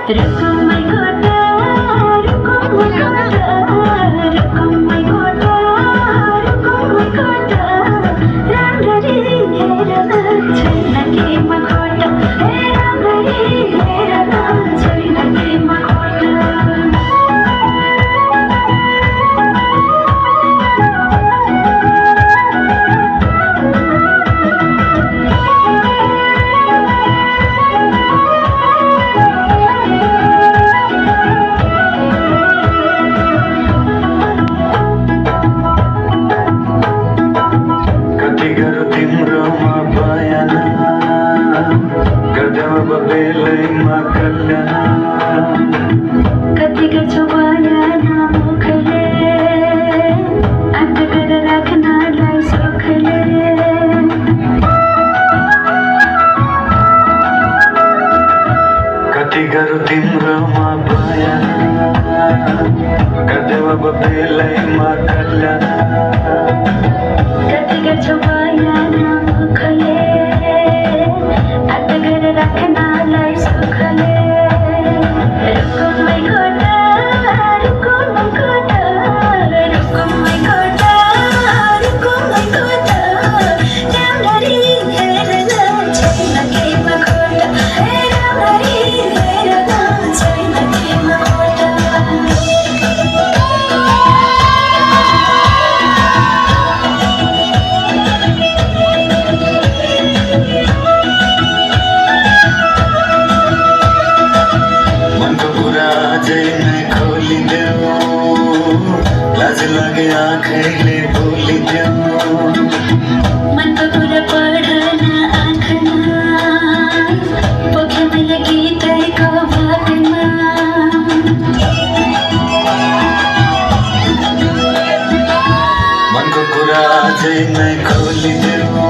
रुको मैं गोटा रुको मैं गोटा रुको मैं गोटा रुको मैं गोटा रामरी हेरना छैन के मखोटा हे रामरी हेरना छैन के मखोटा कति गर्छौ बयाना मुखले आँट गरेर राख्नलाई सुखले कति गरौँ तिम्रोमा बयाना गर्देऊ अब बेलैमा कल्याण कति गर्छौ बयाना मुखले आँट गरेर राख्नलाई सुखले रुको मैं गोटा रुको मैं गोटा रुको मैं गोटा रुको मैं गोटा राम्ररी हेर्न छैन के मखोटा हे राम्ररी हेर्न छैन के मखोटा लाज लागे आँखैले बोलिदेऊ मनको कुरा पढ्न आँखमा पोखे मैले गीतैको भागमा मनको कुरा अझै नै खोलिदेऊ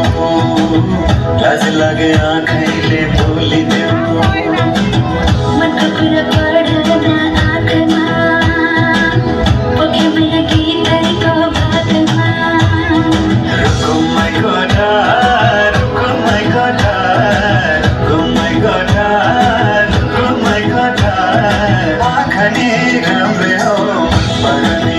लाज लागे आँखैले बोलिदेऊ मनको कुरा पढ्न आँखमा पोखे मैले गीतैको भागमा रुको मैं गोटा रुको मैं गोटा रुको मैं गोटा रुको मैं गोटा आँखा नि राम्रै हो